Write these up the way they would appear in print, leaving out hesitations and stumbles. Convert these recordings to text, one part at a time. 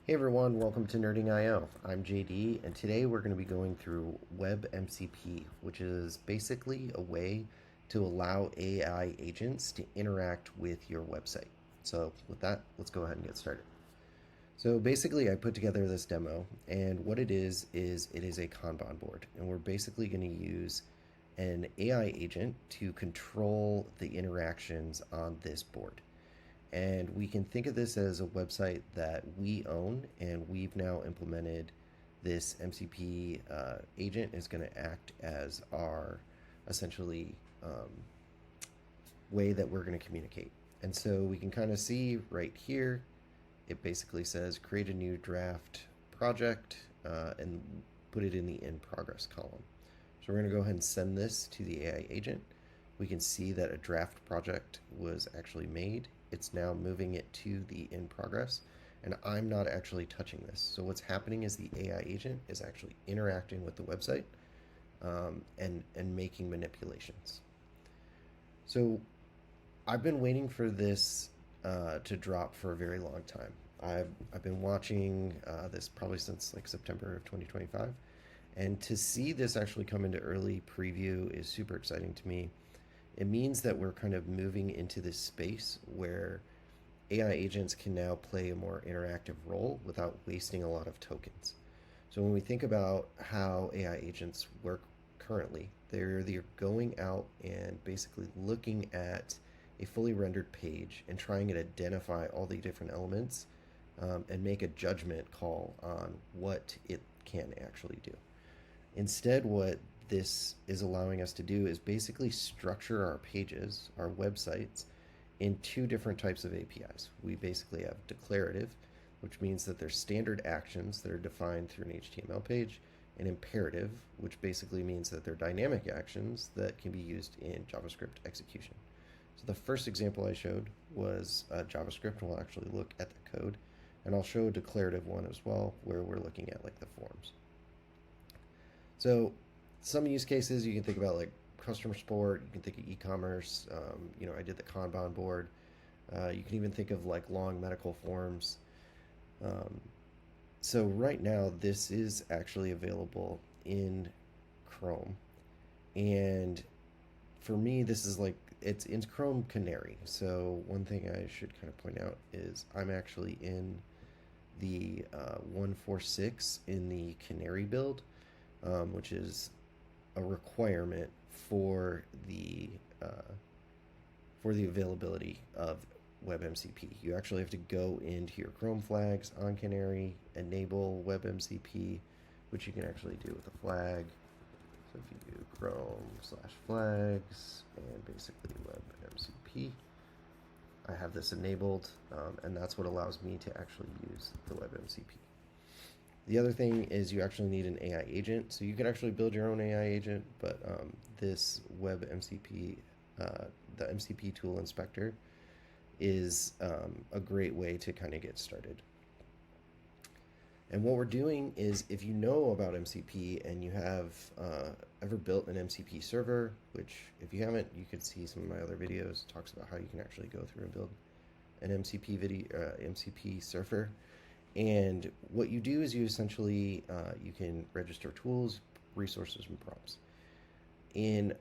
Hey everyone, welcome to Nerding.io. I'm JD, and today we're going to be going through WebMCP, which is basically a way to allow AI agents to interact with your website. So, with that, let's go ahead and get started. So, basically, I put together this demo, and what it is it is a Kanban board, and we're basically going to use an AI agent to control the interactions on this board. And we can think of this as a website that we own, and we've now implemented this MCP agent is going to act as our essentially way that we're going to communicate. And so we can kind of see right here, it basically says create a new draft project and put it in the in progress column. So we're going to go ahead and send this to the AI agent. We can see that a draft project was actually made. It's now moving it to the in progress, and I'm not actually touching this. So what's happening is the AI agent is actually interacting with the website and making manipulations. So I've been waiting for this to drop for a very long time. I've been watching this probably since like September of 2025, and to see this actually come into early preview is super exciting to me. It means that we're kind of moving into this space where AI agents can now play a more interactive role without wasting a lot of tokens. So when we think about how AI agents work currently, they're going out and basically looking at a fully rendered page and trying to identify all the different elements and make a judgment call on what it can actually do. Instead, what this is allowing us to do is basically structure our pages, our websites, in two different types of APIs. We basically have declarative, which means that there's standard actions that are defined through an HTML page, and imperative, which basically means that they're dynamic actions that can be used in JavaScript execution. So the first example I showed was JavaScript, and we'll actually look at the code. And I'll show a declarative one as well, where we're looking at like the forms. So some use cases you can think about like customer support, you can think of e-commerce. I did the Kanban board. You can even think of like long medical forms. So right now this is actually available in Chrome, and for me this is like it's in Chrome Canary. So one thing I should kind of point out is I'm actually in the 146 in the Canary build, which is a requirement for the availability of WebMCP. You actually have to go into your Chrome flags on Canary, enable WebMCP, which you can actually do with a flag. So if you do Chrome/flags and basically WebMCP, I have this enabled, and that's what allows me to actually use the WebMCP. The other thing is you actually need an AI agent. So you can actually build your own AI agent, but this WebMCP, the MCP tool inspector, is a great way to kind of get started. And what we're doing is, if you know about MCP and you have ever built an MCP server, which if you haven't, you could see some of my other videos, talks about how you can actually go through and build an MCP server. And what you do is you essentially, you can register tools, resources, and prompts. In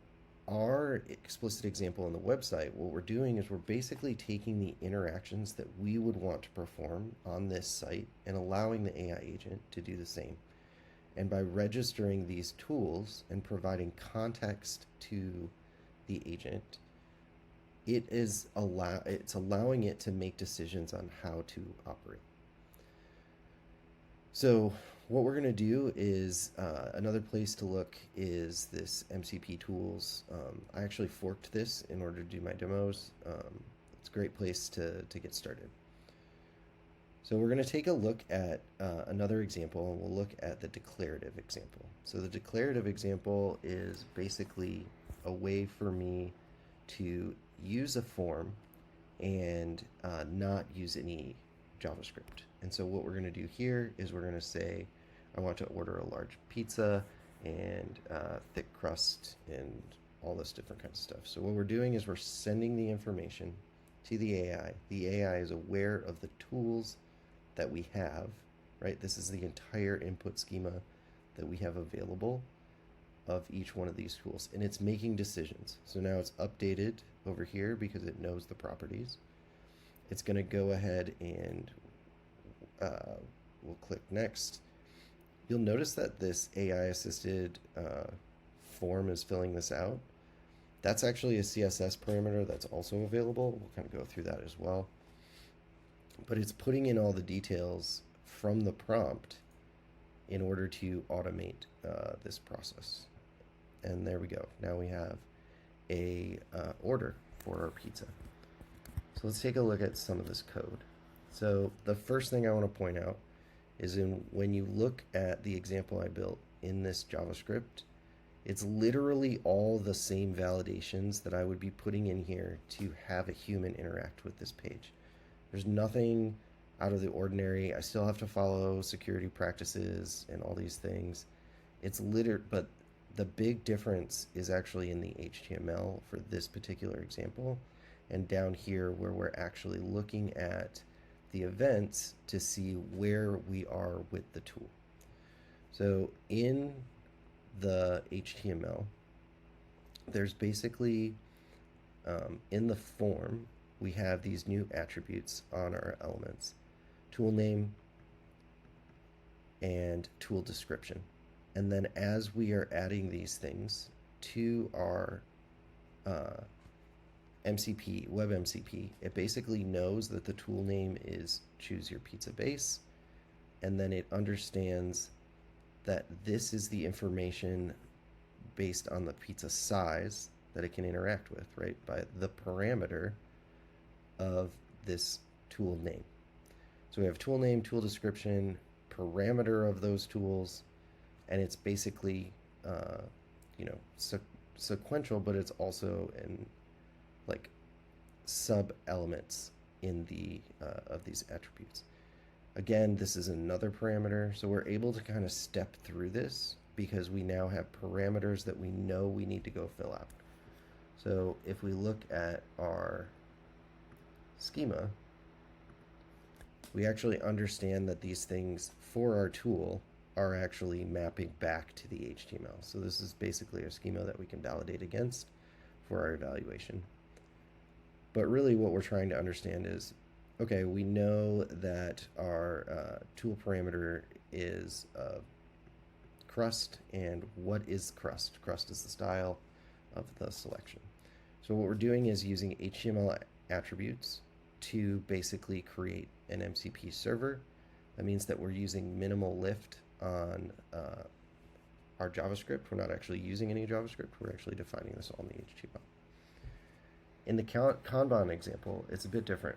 our explicit example on the website, what we're doing is we're basically taking the interactions that we would want to perform on this site and allowing the AI agent to do the same. And by registering these tools and providing context to the agent, it's allowing it to make decisions on how to operate. So what we're going to do is another place to look is this MCP tools. I actually forked this in order to do my demos. It's a great place to get started. So we're going to take a look at another example, and we'll look at the declarative example. So the declarative example is basically a way for me to use a form and not use any JavaScript. And so what we're going to do here is we're going to say, I want to order a large pizza and thick crust and all this different kinds of stuff. So what we're doing is we're sending the information to the AI. The AI is aware of the tools that we have right? This is the entire input schema that we have available of each one of these tools, and it's making decisions. So now it's updated over here because it knows the properties. It's going to go ahead and we'll click next. You'll notice that this AI assisted form is filling this out. That's actually a CSS parameter that's also available. We'll kind of go through that as well. But it's putting in all the details from the prompt in order to automate this process. And there we go. Now we have a order for our pizza. So let's take a look at some of this code. So the first thing I want to point out is when you look at the example I built in this JavaScript, it's literally all the same validations that I would be putting in here to have a human interact with this page. There's nothing out of the ordinary. I still have to follow security practices and all these things. It's but the big difference is actually in the HTML for this particular example, and down here where we're actually looking at the events to see where we are with the tool. So in the HTML, there's basically in the form we have these new attributes on our elements: tool name and tool description. And then as we are adding these things to our MCP, WebMCP, it basically knows that the tool name is choose your pizza base, and then it understands that this is the information based on the pizza size that it can interact with, right, by the parameter of this tool name. So we have tool name, tool description, parameter of those tools, and it's basically, sequential, but it's also in like sub elements in the of these attributes. Again, this is another parameter, so we're able to kind of step through this because we now have parameters that we know we need to go fill out. So if we look at our schema, we actually understand that these things for our tool are actually mapping back to the HTML. So this is basically a schema that we can validate against for our evaluation. But really what we're trying to understand is, okay, we know that our tool parameter is crust, and what is crust? Crust is the style of the selection. So what we're doing is using HTML attributes to basically create an MCP server. That means that we're using minimal lift on our JavaScript. We're not actually using any JavaScript. We're actually defining this all in the HTML. In the Kanban example, it's a bit different.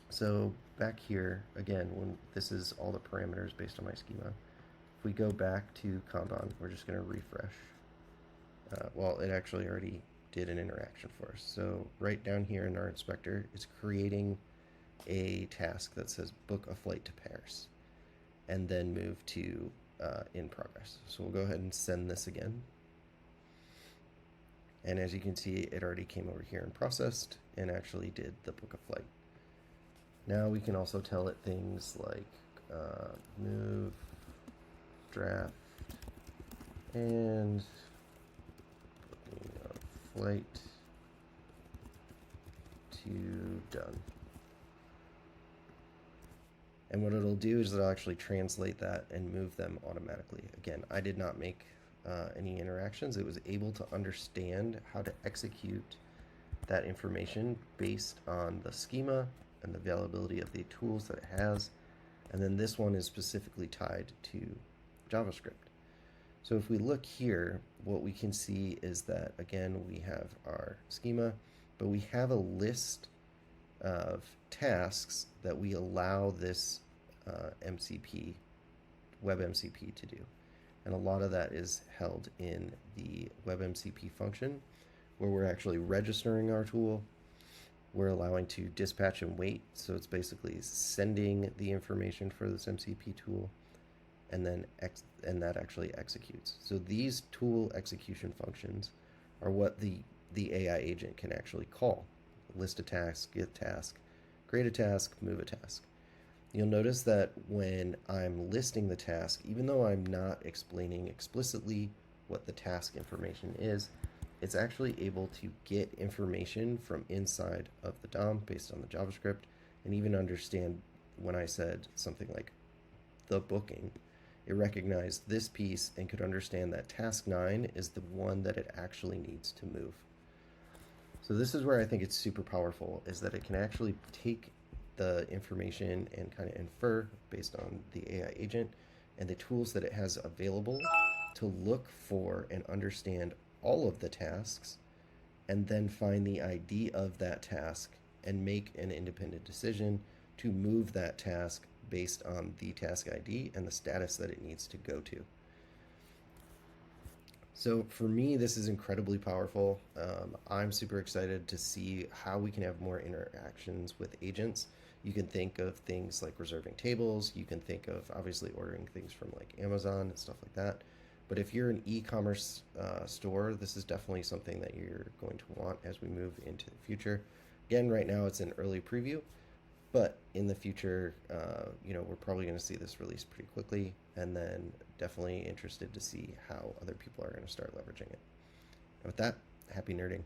So back here, again, when this is all the parameters based on my schema, if we go back to Kanban, we're just going to refresh. Well, it actually already did an interaction for us. So right down here in our inspector, it's creating a task that says book a flight to Paris, and then move to in progress. So we'll go ahead and send this again. And as you can see, it already came over here and processed and actually did the book a flight. Now we can also tell it things like move, draft, and booking a flight to done. And what it'll do is it'll actually translate that and move them automatically. Again, I did not make any interactions. It was able to understand how to execute that information based on the schema and the availability of the tools that it has. And then this one is specifically tied to JavaScript. So if we look here, what we can see is that, again, we have our schema, but we have a list of tasks that we allow this MCP, WebMCP to do. And a lot of that is held in the WebMCP function, where we're actually registering our tool. We're allowing to dispatch and wait. So it's basically sending the information for this MCP tool, and then that actually executes. So these tool execution functions are what the AI agent can actually call. List a task, get task, create a task, move a task. You'll notice that when I'm listing the task, even though I'm not explaining explicitly what the task information is, it's actually able to get information from inside of the DOM based on the JavaScript, and even understand when I said something like the booking, it recognized this piece and could understand that task 9 is the one that it actually needs to move. So this is where I think it's super powerful, is that it can actually take the information and kind of infer based on the AI agent and the tools that it has available to look for and understand all of the tasks, and then find the ID of that task and make an independent decision to move that task based on the task ID and the status that it needs to go to. So for me, this is incredibly powerful. I'm super excited to see how we can have more interactions with agents. You can think of things like reserving tables. You can think of obviously ordering things from like Amazon and stuff like that. But if you're an e-commerce store, this is definitely something that you're going to want as we move into the future. Again, right now it's an early preview, but in the future, we're probably going to see this released pretty quickly, and then definitely interested to see how other people are going to start leveraging it. And with that, happy nerding.